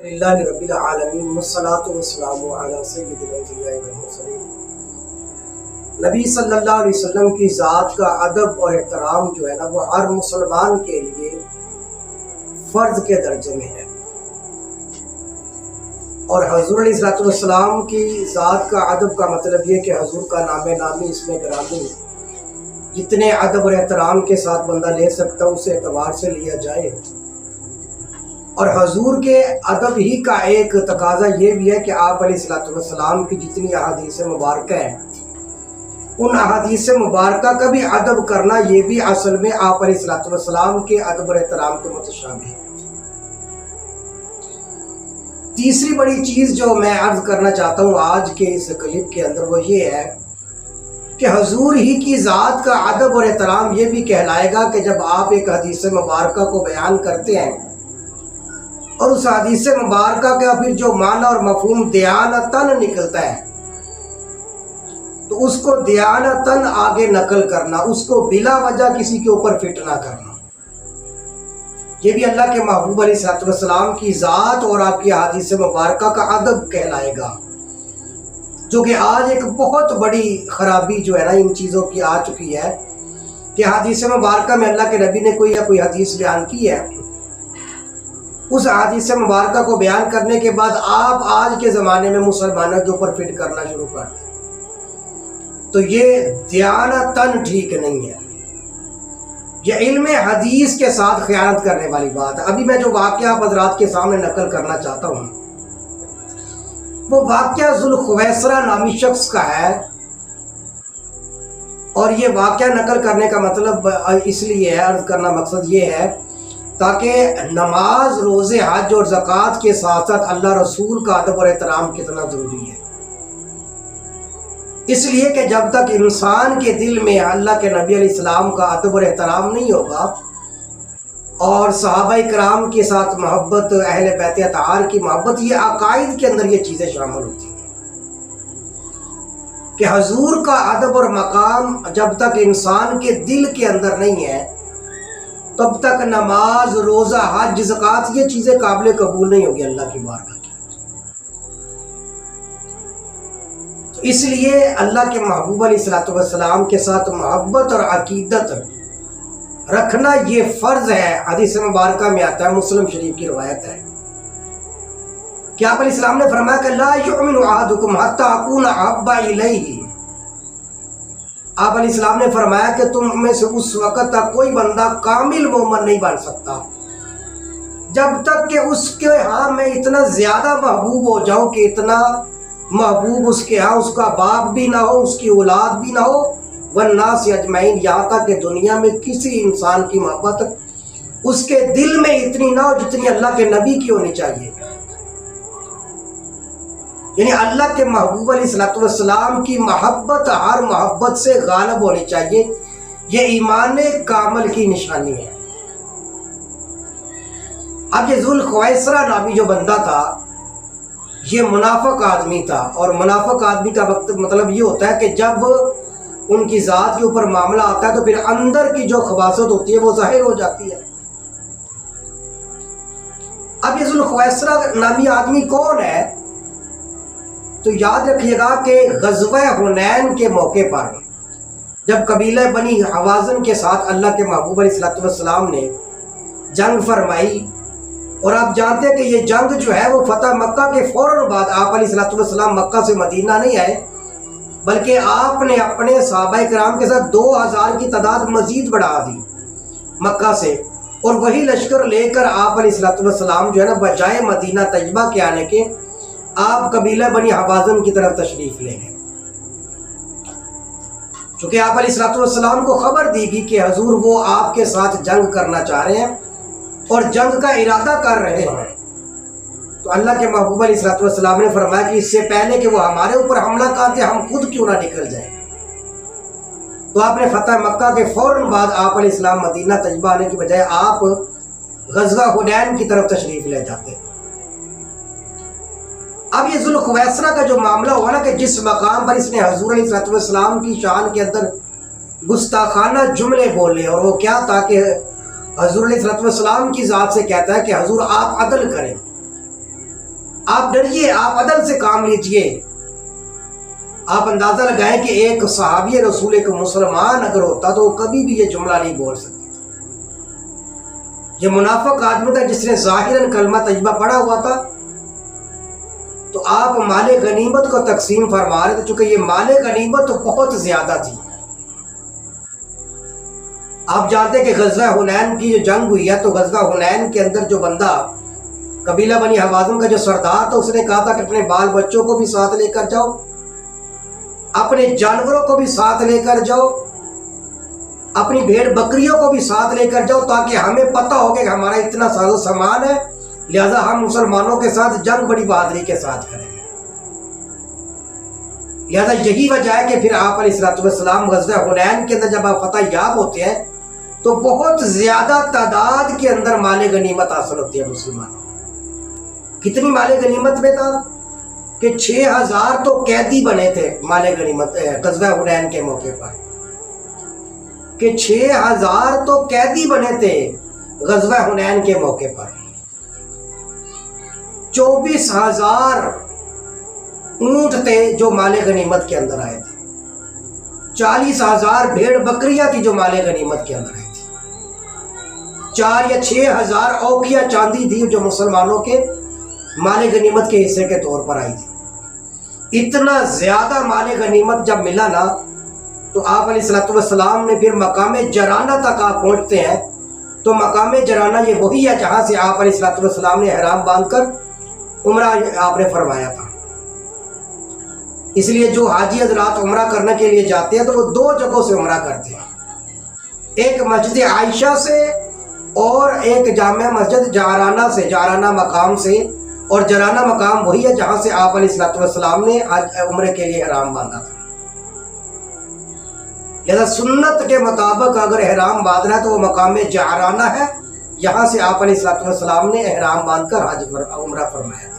للہ رب العالمین والصلاة والسلام علی سید الانبیاء والمرسلین۔ نبی صلی اللہ علیہ وسلم کی ذات کا ادب اور احترام جو ہے نا وہ ہر مسلمان کے لیے فرض کے درجے میں ہے، اور حضور علیہ السلام کی ذات کا ادب کا مطلب یہ کہ حضور کا نام نامی اس میں گرامی جتنے ادب اور احترام کے ساتھ بندہ لے سکتا ہے اسے اعتبار سے لیا جائے۔ اور حضور کے ادب ہی کا ایک تقاضا یہ بھی ہے کہ آپ علیہ السلام کی جتنی احادیث مبارکہ ہیں ان احادیث مبارکہ کا بھی ادب کرنا یہ بھی اصل میں آپ علیہ السلام کے ادب اور احترام کے متشابہ ہے۔ تیسری بڑی چیز جو میں عرض کرنا چاہتا ہوں آج کے اس کلپ کے اندر وہ یہ ہے کہ حضور ہی کی ذات کا ادب اور احترام یہ بھی کہلائے گا کہ جب آپ ایک حدیث مبارکہ کو بیان کرتے ہیں اور اس حدیث مبارکہ کا پھر جو معنی اور مفہوم دیانتاً نکلتا ہے تو اس کو دیانتاً آگے نقل کرنا، اس کو بلا وجہ کسی کے اوپر فٹ نہ کرنا، یہ بھی اللہ کے محبوب علیہ السلام کی ذات اور آپ کی حدیث مبارکہ کا ادب کہلائے گا، جو کہ آج ایک بہت بڑی خرابی جو ہے نا ان چیزوں کی آ چکی ہے کہ حدیث مبارکہ میں اللہ کے نبی نے کوئی حدیث بیان کی ہے، اس حدیث مبارکہ کو بیان کرنے کے بعد آپ آج کے زمانے میں مسلمانوں کے اوپر فٹ کرنا شروع کر دیں، تو یہ دیانتاً ٹھیک نہیں ہے، یہ علم حدیث کے ساتھ خیانت کرنے والی بات ہے۔ ابھی میں جو واقعہ آپ حضرات کے سامنے نقل کرنا چاہتا ہوں وہ واقعہ ذوالخویسرہ نامی شخص کا ہے، اور یہ واقعہ نقل کرنے کا مطلب اس لیے ہے، عرض کرنا مقصد یہ ہے تاکہ نماز، روزے، حج اور زکوٰۃ کے ساتھ ساتھ اللہ رسول کا ادب اور احترام کتنا ضروری ہے، اس لیے کہ جب تک انسان کے دل میں اللہ کے نبی علیہ السلام کا ادب اور احترام نہیں ہوگا اور صحابہ کرام کے ساتھ محبت، اہل بیت اطہار کی محبت، یہ عقائد کے اندر یہ چیزیں شامل ہوتی ہیں کہ حضور کا ادب اور مقام جب تک انسان کے دل کے اندر نہیں ہے تب تک نماز، روزہ، حج، زکوٰۃ یہ چیزیں قابل قبول نہیں ہوگی اللہ کی بارگاہ کی۔ تو اس لیے اللہ کے محبوب علیہ السلام کے ساتھ محبت اور عقیدت رکھنا یہ فرض ہے۔ حدیث مبارکہ میں آتا ہے، مسلم شریف کی روایت ہے کہ آپ علیہ السلام نے فرمایا کہ لا یؤمن احدکم حتی اکون احب الیہ، آپ علیہ السلام نے فرمایا کہ تم میں سے اس وقت تک کوئی بندہ کامل مومن نہیں بن سکتا جب تک کہ اس کے ہاں میں اتنا زیادہ محبوب ہو جاؤں کہ اتنا محبوب اس کے ہاں اس کا باپ بھی نہ ہو، اس کی اولاد بھی نہ ہو، والناس اجمعین، یہاں تک کہ دنیا میں کسی انسان کی محبت اس کے دل میں اتنی نہ ہو جتنی اللہ کے نبی کی ہونی چاہیے۔ یعنی اللہ کے محبوب علیہ السلام کی محبت ہر محبت سے غالب ہونی چاہیے، یہ ایمان کامل کی نشانی ہے۔ اب یہ ذوالخویسرہ نامی جو بندہ تھا یہ منافق آدمی تھا، اور منافق آدمی کا مطلب یہ ہوتا ہے کہ جب ان کی ذات کے اوپر معاملہ آتا ہے تو پھر اندر کی جو خباثت ہوتی ہے وہ ظاہر ہو جاتی ہے۔ اب یہ ذوالخویسرہ نامی آدمی کون ہے؟ تو یاد رکھیے گا کہ غزوہ حنین کے موقع پر جب قبیلہ بنی حوازن کے ساتھ اللہ کے محبوب علیہ السلام نے جنگ فرمائی، اور آپ جانتے ہیں کہ یہ جنگ جو ہے وہ فتح مکہ کے فوراً بعد آپ علیہ السلام مکہ سے مدینہ نہیں آئے بلکہ آپ نے اپنے صحابہ کرام کے ساتھ 2000 کی تعداد مزید بڑھا دی مکہ سے، اور وہی لشکر لے کر آپ علیہ السلام جو ہے نا بجائے مدینہ طیبہ کے آنے کے آپ قبیلہ بنی حوازن کی طرف تشریف لے گئے، چونکہ آپ علیہ السلام کو خبر دی گئی کہ حضور وہ آپ کے ساتھ جنگ کرنا چاہ رہے ہیں اور جنگ کا ارادہ کر رہے ہیں، تو اللہ کے محبوب علیہ السلام نے فرمایا کہ اس سے پہلے کہ وہ ہمارے اوپر حملہ کرتے ہم خود کیوں نہ نکل جائیں، تو آپ نے فتح مکہ کے فوراً بعد آپ علیہ السلام مدینہ طیبہ آنے کی بجائے آپ غزوہ حنین کی طرف تشریف لے جاتے ہیں۔ اب یہ ذوالخویسرہ کا جو معاملہ ہوا نا کہ جس مقام پر اس نے حضور علیہ السلام کی شان کے اندر گستاخانہ جملے بولے، اور وہ کیا تھا کہ حضور علیہ السلام کی ذات سے کہتا ہے کہ حضور آپ عدل کریں، آپ ڈریے، آپ عدل سے کام لیجئے۔ آپ اندازہ لگائیں کہ ایک صحابی رسول، ایک مسلمان اگر ہوتا تو وہ کبھی بھی یہ جملہ نہیں بول سکتا۔ یہ منافق آدمی تھا جس نے ظاہراً کلمہ طیبہ پڑھا ہوا تھا، تو آپ مال غنیمت کو تقسیم فرما رہے تھے، چونکہ یہ مال غنیمت تو بہت زیادہ تھی۔ آپ جانتے کہ غزوہ حنین کی جو جنگ ہوئی ہے، تو غزوہ حنین کے اندر جو بندہ قبیلہ بنی حوازن کا جو سردار تھا، اس نے کہا تھا کہ اپنے بال بچوں کو بھی ساتھ لے کر جاؤ، اپنے جانوروں کو بھی ساتھ لے کر جاؤ، اپنی بھیڑ بکریوں کو بھی ساتھ لے کر جاؤ، تاکہ ہمیں پتہ ہو کہ ہمارا اتنا ساز و سامان ہے، لہذا ہم مسلمانوں کے ساتھ جنگ بڑی بہادری کے ساتھ کریں گے۔ لہذا یہی وجہ ہے کہ پھر آپ علیہ السلام غزوہ حنین کے اندر جب آپ فتح یاب ہوتے ہیں تو بہت زیادہ تعداد کے اندر مال غنیمت حاصل ہوتی ہے مسلمانوں۔ کتنی مال غنیمت میں تھا کہ 6000 تو قیدی بنے تھے مال غنیمت غزوہ حنین کے موقع پر، کہ 6000 تو قیدی بنے تھے غزوہ حنین کے موقع پر۔ 24000 اونٹ تھے جو مال غنیمت کے اندر آئے تھے، 40000 بھیڑ بکریاں تھی جو مال غنیمت کے اندر آئی تھی، 4 یا 6000 اوقیہ چاندی تھی جو مسلمانوں کے مال غنیمت کے حصے کے طور پر آئی تھی۔ اتنا زیادہ مال غنیمت جب ملا نا، تو آپ علیہ السلام نے پھر مقام جرانہ تک آپ پہنچتے ہیں۔ تو مقام جرانہ یہ وہی ہے جہاں سے آپ علیہ السلام نے احرام باندھ کر عمرہ آپ نے فرمایا تھا۔ اس لیے جو حاجی حضرات عمرہ کرنے کے لیے جاتے ہیں تو وہ 2 جگہوں سے عمرہ کرتے ہیں، ایک مسجد عائشہ سے اور ایک جامع مسجد جعرانہ سے، جعرانہ مقام سے، اور جرانہ مقام وہی ہے جہاں سے آپ علیہ السلام نے عمرے کے لیے احرام باندھا تھا۔ لہذا سنت کے مطابق اگر احرام باندھنا ہے تو وہ مقام جعرانہ ہے، یہاں سے آپ علیہ السلام نے احرام باندھ کر حج عمرہ فرمایا تھا۔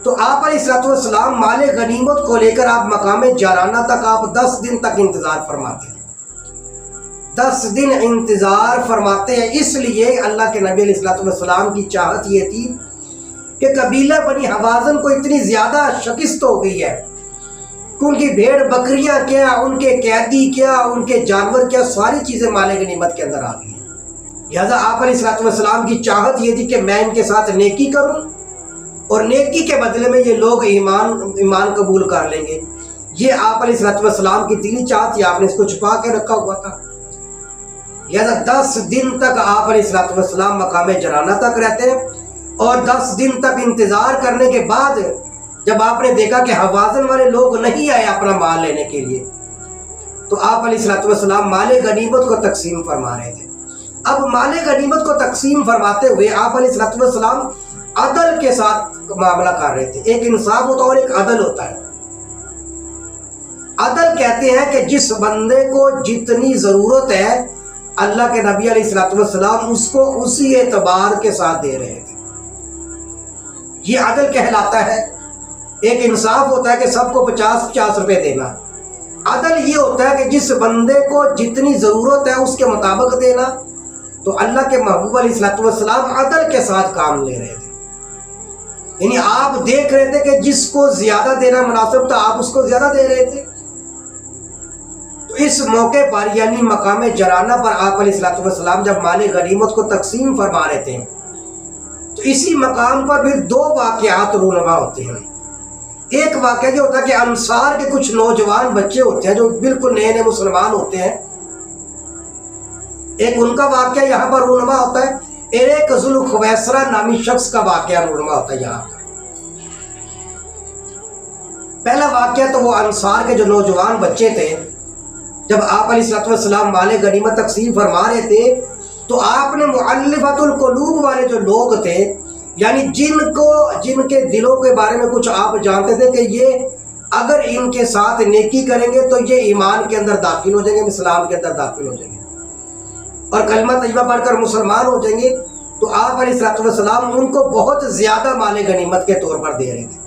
تو آپ علیہ السلام مال غنیمت کو لے کر آپ مقام جعرانہ تک آپ 10 دن تک انتظار فرماتے ہیں، 10 دن انتظار فرماتے ہیں۔ اس لیے اللہ کے نبی علیہ السلام کی چاہت یہ تھی کہ قبیلہ بنی حوازن کو اتنی زیادہ شکست ہو گئی ہے کہ ان کی بھیڑ بکریاں کیا، ان کے قیدی کیا، ان کے جانور کیا، ساری چیزیں مال غنیمت کے اندر آ گئی ہیں۔ لہذا آپ علیہ السلام کی چاہت یہ تھی کہ میں ان کے ساتھ نیکی کروں، اور نیکی کے بدلے میں یہ لوگ ایمان قبول کر لیں گے۔ یہ آپ علیہ السلام کی دلی چاہت تھی، آپ نے اس کو چھپا کے رکھا ہوا تھا۔ لہذا 10 دن تک آپ علیہ السلام مقام جرانہ تک رہتے ہیں، اور 10 دن تک انتظار کرنے کے بعد جب آپ نے دیکھا کہ حوازن والے لوگ نہیں آئے اپنا مال لینے کے لیے، تو آپ علیہ السلام مال غنیمت کو تقسیم فرما رہے تھے۔ اب مال غنیمت کو تقسیم فرماتے ہوئے آپ علیہ السلام عدل کے ساتھ معاملہ کر رہے تھے۔ ایک انصاف ہوتا ہے اور ایک عدل ہوتا ہے۔ عدل کہتے ہیں کہ جس بندے کو جتنی ضرورت ہے اللہ کے نبی علیہ السلام اس کو اسی اعتبار کے ساتھ دے رہے تھے، یہ عدل کہلاتا ہے۔ ایک انصاف ہوتا ہے کہ سب کو 50-50 روپے دینا، عدل یہ ہوتا ہے کہ جس بندے کو جتنی ضرورت ہے اس کے مطابق دینا۔ تو اللہ کے محبوب علیہ السلام عدل کے ساتھ کام لے رہے تھے، یعنی آپ دیکھ رہے تھے کہ جس کو زیادہ دینا مناسب تھا آپ اس کو زیادہ دے رہے تھے۔ تو اس موقع پر یعنی مقام جرانہ پر آپ علیہ السلام جب مال غنیمت کو تقسیم فرما رہے تھے، تو اسی مقام پر پھر 2 واقعات رونما ہوتے ہیں۔ ایک واقعہ یہ ہوتا ہے کہ انصار کے کچھ نوجوان بچے ہوتے ہیں جو بالکل نئے نئے مسلمان ہوتے ہیں، ایک ان کا واقعہ یہاں پر رونما ہوتا ہے، ایک ذوالخویسرہ نامی شخص کا واقعہ رونما ہوتا ہے یہاں پر۔ پہلا واقعہ تو وہ انصار کے جو نوجوان بچے تھے، جب آپ علیہ السلام مال غنیمت تقسیم فرما رہے تھے تو آپ نے مؤلفۃ القلوب والے جو لوگ تھے، یعنی جن کے دلوں کے بارے میں کچھ آپ جانتے تھے کہ یہ اگر ان کے ساتھ نیکی کریں گے تو یہ ایمان کے اندر داخل ہو جائیں گے، اسلام کے اندر داخل ہو جائیں گے اور کلمہ طیبہ پڑھ کر مسلمان ہو جائیں گے، تو آپ علیہ السلام ان کو بہت زیادہ مال غنیمت کے طور پر دے رہے تھے۔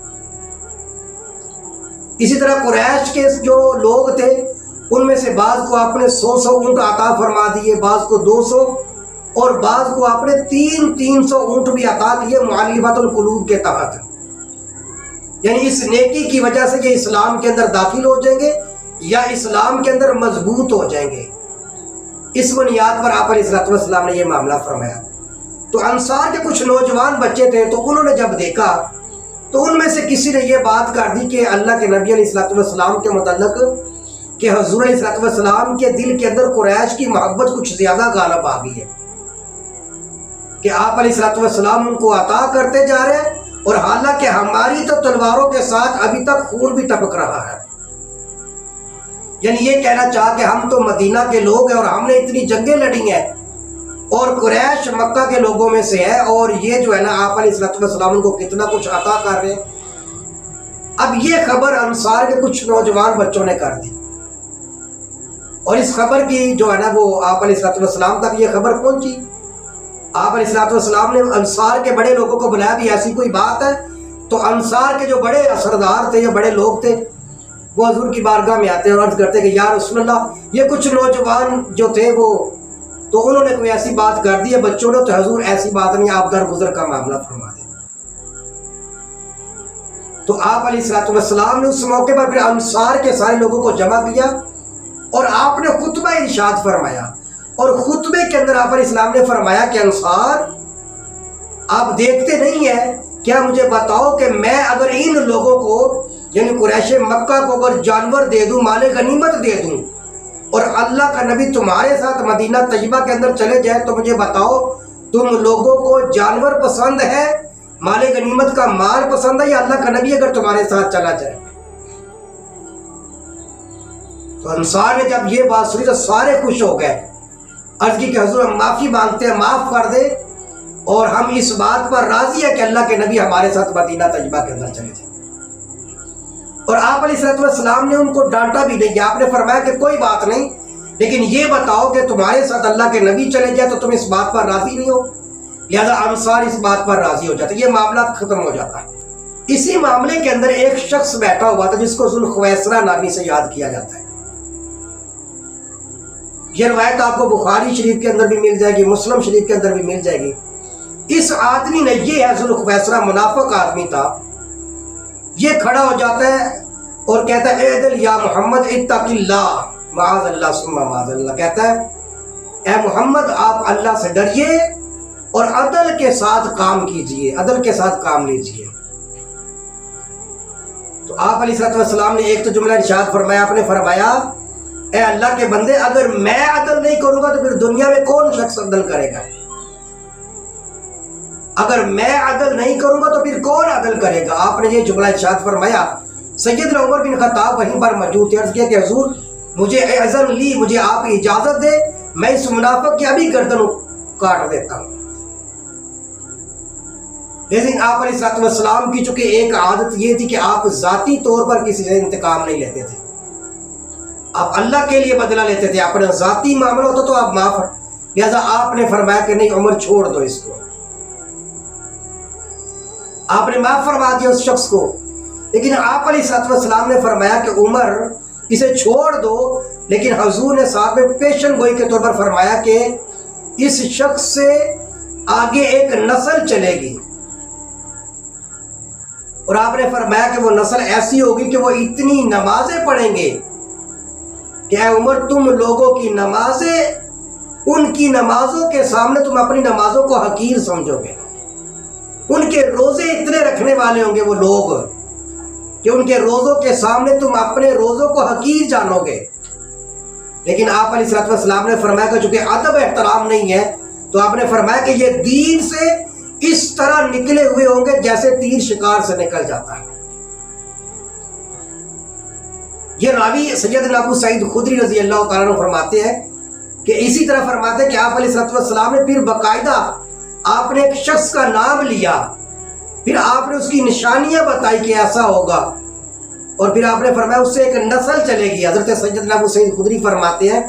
اسی طرح قریش کے جو لوگ تھے ان میں سے بعض کو آپ نے 100 اونٹ عطا فرما دیے، بعض کو 200، اور بعض کو آپ نے 300 اونٹ بھی عطا کیے مؤلفۃ القلوب کے تحت، یعنی اس نیکی کی وجہ سے یہ اسلام کے اندر داخل ہو جائیں گے یا اسلام کے اندر مضبوط ہو جائیں گے۔ اس بنیاد پر آپ علیہ الصلوۃ والسلام نے یہ معاملہ فرمایا۔ تو انصار کے کچھ نوجوان بچے تھے، تو انہوں نے جب دیکھا تو ان میں سے کسی نے یہ بات کر دی کہ اللہ کے نبی علیہ الصلوۃ والسلام کے متعلق کہ حضور علیہ الصلوۃ والسلام کے دل کے اندر قریش کی محبت کچھ زیادہ غالب آ گئی ہے کہ آپ علیہ الصلوۃ والسلام ان کو عطا کرتے جا رہے ہیں، اور حالانکہ ہماری تو تلواروں کے ساتھ ابھی تک خون بھی ٹپک رہا ہے۔ یعنی یہ کہنا چاہ کہ ہم تو مدینہ کے لوگ ہیں اور ہم نے اتنی جنگیں لڑی ہیں، اور قریش مکہ کے لوگوں میں سے ہے، اور یہ جو ہے نا آپ علیہ الصلوۃ والسلام کو کتنا کچھ عطا کر رہے ہیں۔ اب یہ خبر انصار کے کچھ نوجوان بچوں نے کر دی، اور اس خبر کی جو ہے نا وہ آپ علیہ الصلوۃ والسلام تک یہ خبر پہنچی۔ آپ علیہ الصلوۃ والسلام نے انصار کے بڑے لوگوں کو بلایا بھی ایسی کوئی بات ہے، تو انصار کے جو بڑے اثردار تھے یا بڑے لوگ تھے وہ حضور کی بارگاہ میں آتے ہیں اور عرض کرتے کہ یا رسول اللہ، یہ کچھ نوجوان جو تھے وہ تو انہوں نے کوئی ایسی بات کر دی ہے بچوں نے، تو حضور ایسی بات نہیں، آپ درگزر کا معاملہ فرما دیں۔ تو آپ علیہ الصلوۃ والسلام نے اس موقع پر پھر انصار کے سارے لوگوں کو جمع کیا اور آپ نے خطبہ ارشاد فرمایا، اور خطبے کے اندر آپ علیہ السلام نے فرمایا کہ انصار، آپ دیکھتے نہیں ہیں کیا، مجھے بتاؤ کہ میں اگر ان لوگوں کو یعنی قریش مکہ کو اگر جانور دے دوں، مال غنیمت دے دوں، اور اللہ کا نبی تمہارے ساتھ مدینہ طیبہ کے اندر چلے جائے، تو مجھے بتاؤ تم لوگوں کو جانور پسند ہے، مال غنیمت کا مال پسند ہے، یا اللہ کا نبی اگر تمہارے ساتھ چلا جائے؟ تو انصار نے جب یہ بات سنی تو سارے خوش ہو گئے، عرض کی کہ حضور ہم معافی مانگتے ہیں، معاف کر دے، اور ہم اس بات پر راضی ہے کہ اللہ کے نبی ہمارے ساتھ مدینہ طیبہ کے اندر چلے جائیں۔ اور آپ علیہ الصلوۃ والسلام نے ان کو ڈانٹا بھی نہیں، آپ نے فرمایا کہ کوئی بات نہیں، لیکن یہ بتاؤ کہ تمہارے ساتھ اللہ کے نبی چلے جائے تو تم اس بات پر راضی نہیں ہو؟ لہذا انصار اس بات پر راضی ہو جاتے، یہ معاملہ ختم ہو جاتا ہے۔ اسی معاملے کے اندر ایک شخص بیٹھا ہوا تھا جس کو ذوالخویسرہ نامی سے یاد کیا جاتا ہے۔ یہ روایت آپ کو بخاری شریف کے اندر بھی مل جائے گی، مسلم شریف کے اندر بھی مل جائے گی۔ اس آدمی نے، یہ ہے ذوالخویسرہ، منافق آدمی تھا، یہ کھڑا ہو جاتا ہے اور کہتا ہے اے دل یا محمد اتق اللہ معاذ اللہ ثم معاذ اللہ، کہتا ہے اے محمد آپ اللہ سے ڈریے اور عدل کے ساتھ کام کیجئے، عدل کے ساتھ کام لیجئے۔ تو آپ علیہ الصلوۃ والسلام نے ایک تو جملہ ارشاد فرمایا، آپ نے فرمایا اے اللہ کے بندے، اگر میں عدل نہیں کروں گا تو پھر دنیا میں کون شخص عدل کرے گا؟ اگر میں عدل نہیں کروں گا تو پھر کون عدل کرے گا؟ آپ نے یہ جملہ ارشاد فرمایا۔ سیدنا عمر بن خطاب وہیں پر موجود تھے، عرض کیا کہ حضور مجھے اذن لی، مجھے آپ اجازت دے، میں اس منافق کی ابھی گردن کاٹ دیتا ہوں۔ لیکن آپ علیہ الصلوۃ والسلام کی چونکہ ایک عادت یہ تھی کہ آپ ذاتی طور پر کسی سے انتقام نہیں لیتے تھے، آپ اللہ کے لیے بدلہ لیتے تھے، اپنا ذاتی معاملہ ہوتا تو آپ معاف، لہذا آپ نے فرمایا کہ نہیں عمر چھوڑ دو اس کو، آپ نے معاف فرما دیا اس شخص کو۔ لیکن آپ علیہ الصلوۃ والسلام نے فرمایا کہ عمر اسے چھوڑ دو، لیکن حضور نے ساتھ میں پیشن گوئی کے طور پر فرمایا کہ اس شخص سے آگے ایک نسل چلے گی، اور آپ نے فرمایا کہ وہ نسل ایسی ہوگی کہ وہ اتنی نمازیں پڑھیں گے کہ اے عمر تم لوگوں کی نمازیں، ان کی نمازوں کے سامنے تم اپنی نمازوں کو حقیر سمجھو گے، ان کے روزے اتنے رکھنے والے ہوں گے وہ لوگ کہ ان کے روزوں کے سامنے تم اپنے روزوں کو حقیر جانو گے۔ لیکن آپ علیہ الصلوۃ والسلام نے فرمایا کہ چونکہ ادب احترام نہیں ہے، تو آپ نے فرمایا کہ یہ دین سے اس طرح نکلے ہوئے ہوں گے جیسے تیر شکار سے نکل جاتا ہے۔ یہ راوی سیدنا ابو سعید خدری رضی اللہ تعالیٰ عنہ فرماتے ہیں کہ اسی طرح فرماتے ہیں کہ آپ علیہ الصلوۃ والسلام نے پھر باقاعدہ آپ نے ایک شخص کا نام لیا، پھر آپ نے اس کی نشانیاں بتائی کہ ایسا ہوگا، اور پھر آپ نے فرمایا اس سے ایک نسل چلے گی۔ حضرت سیدنا ابو سعید خدری فرماتے ہیں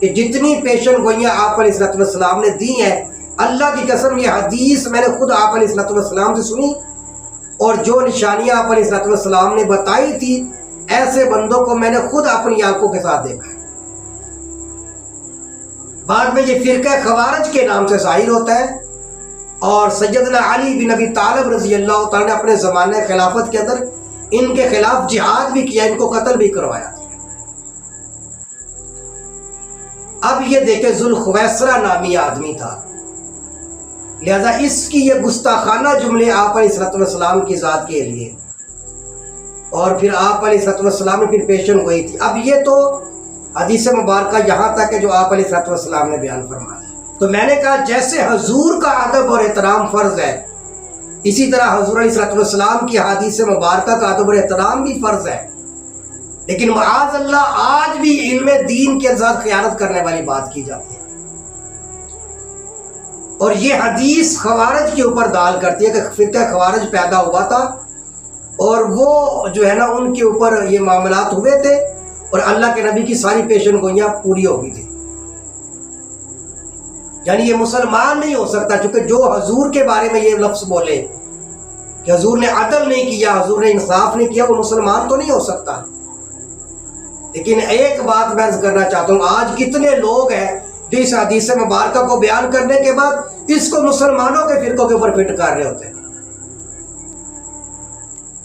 کہ جتنی پیشن گوئیاں آپ علیہ الصلوۃ والسلام نے دی ہیں، اللہ کی قسم یہ حدیث میں نے خود آپ علیہ الصلوۃ والسلام سے سنی، اور جو نشانیاں آپ علیہ الصلوۃ والسلام نے بتائی تھی ایسے بندوں کو میں نے خود اپنی آنکھوں کے ساتھ دیکھا ہے۔ بعد میں یہ فرقہ خوارج کے نام سے ظاہر ہوتا ہے، اور سیدنا علی بن ابی طالب رضی اللہ تعالیٰ نے اپنے زمانہ خلافت کے اندر ان کے خلاف جہاد بھی کیا، ان کو قتل بھی کروایا تھا۔ اب یہ دیکھیں ذوالخویسرہ نامی آدمی تھا، لہذا اس کی یہ گستاخانہ جملے آپ علیہ الصلوۃ والسلام کی ذات کے لیے، اور پھر آپ علیہ الصلوۃ والسلام نے پھر پیشن گوئی تھی۔ اب یہ تو حدیث مبارکہ یہاں تک ہے جو آپ علیہ الصلوۃ والسلام نے بیان فرمایا۔ تو میں نے کہا جیسے حضور کا ادب اور احترام فرض ہے، اسی طرح حضور علیہ الصلوۃ والسلام کی حدیث مبارکہ کا ادب اور احترام بھی فرض ہے، لیکن معاذ اللہ آج بھی علم دین کے ساتھ خیانت کرنے والی بات کی جاتی ہے، اور یہ حدیث خوارج کے اوپر دال کرتی ہے کہ فرقہ خوارج پیدا ہوا تھا، اور وہ جو ہے نا ان کے اوپر یہ معاملات ہوئے تھے، اور اللہ کے نبی کی ساری پیشن گوئیاں پوری ہو گئی تھی۔ یعنی یہ مسلمان نہیں ہو سکتا، چونکہ جو حضور کے بارے میں یہ لفظ بولے کہ حضور نے عدل نہیں کیا، حضور نے انصاف نہیں کیا، وہ مسلمان تو نہیں ہو سکتا۔ لیکن ایک بات میں عرض کرنا چاہتا ہوں، آج کتنے لوگ ہیں جو اس حدیث مبارکہ کو بیان کرنے کے بعد اس کو مسلمانوں کے فرقوں کے اوپر فٹ کر رہے ہوتے ہیں،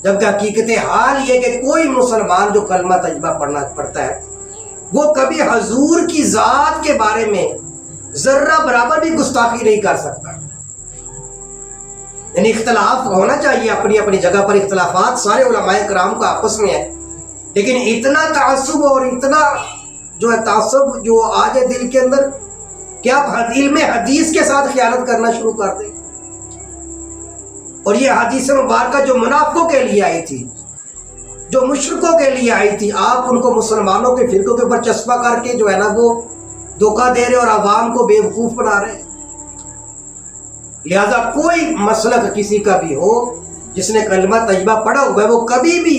جبکہ حقیقت حال یہ کہ کوئی مسلمان جو کلمہ طیبہ پڑھتا ہے وہ کبھی حضور کی ذات کے بارے میں ذرہ برابر بھی گستاخی نہیں کر سکتا۔ یعنی اختلاف ہونا چاہیے، اپنی اپنی جگہ پر اختلافات سارے علماء کرام کا آپس میں ہے، لیکن اتنا تعصب اور اتنا جو ہے تعصب جو آ جائے دل کے اندر کہ آپ علم حدیث کے ساتھ خیانت کرنا شروع کر دیں۔ اور یہ حدیث مبارکہ جو منافقوں کے لیے آئی تھی، جو مشرکوں کے لیے آئی تھی، آپ ان کو مسلمانوں کے فرقوں کے اوپر چسپاں کر کے جو ہے نا وہ دھوکہ دے رہے اور عوام کو بے وقوف بنا رہے ہیں۔ لہذا کوئی مسلک کسی کا بھی ہو جس نے کلمہ طیبہ پڑھا ہوا ہے، وہ کبھی بھی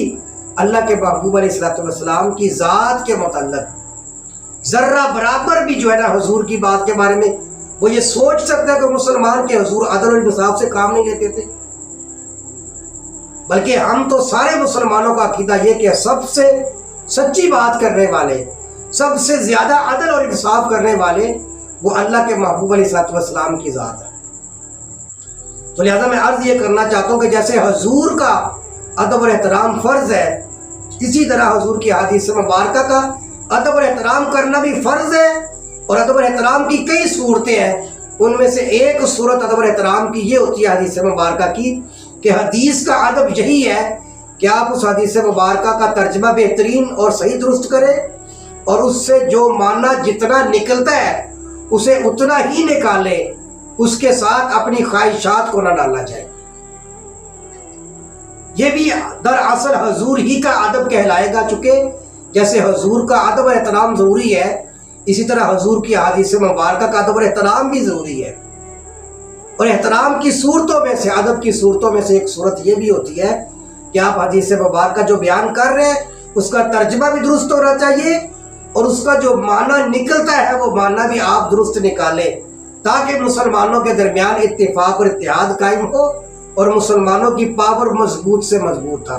اللہ کے محبوب علیہ الصلوۃ والسلام کی ذات کے متعلق ذرہ برابر بھی جو ہے نا حضور کی بات کے بارے میں وہ یہ سوچ سکتا ہے کہ مسلمان کے حضور عدل اور انصاف سے کام نہیں لیتے تھے۔ بلکہ ہم تو سارے مسلمانوں کا عقیدہ یہ کہ سب سے سچی بات کرنے والے، سب سے زیادہ عدل اور انصاف کرنے والے وہ اللہ کے محبوب علیہ الصلوۃ والسلام کی ذات ہے۔ تو لہذا میں عرض یہ کرنا چاہتا ہوں کہ جیسے حضور کا ادب اور احترام فرض ہے، اسی طرح حضور کی حدیث مبارکہ کا ادب اور احترام کرنا بھی فرض ہے، اور ادب اور احترام کی کئی صورتیں ہیں، ان میں سے ایک صورت ادب اور احترام کی یہ ہوتی ہے حدیث مبارکہ کی کہ حدیث کا ادب یہی ہے کہ آپ اس حدیث مبارکہ کا ترجمہ بہترین اور صحیح درست کریں، اور اس سے جو معنی جتنا نکلتا ہے اسے اتنا ہی نکالے، اس کے ساتھ اپنی خواہشات کو نہ ڈالا جائے۔ یہ بھی دراصل حضور ہی کا ادب کہلائے گا، چونکہ جیسے حضور کا ادب اور احترام ضروری ہے، اسی طرح حضور کی حدیث مبارکہ کا ادب اور احترام بھی ضروری ہے۔ اور احترام کی صورتوں میں سے، ادب کی صورتوں میں سے ایک صورت یہ بھی ہوتی ہے کہ آپ حدیث مبارکہ جو بیان کر رہے ہیں اس کا ترجمہ بھی درست ہونا چاہیے، اور اس کا جو معنی نکلتا ہے وہ معنی بھی آپ درست نکالیں، تاکہ مسلمانوں کے درمیان اتفاق اور اتحاد قائم ہو اور مسلمانوں کی پاور مضبوط سے مضبوط تھا۔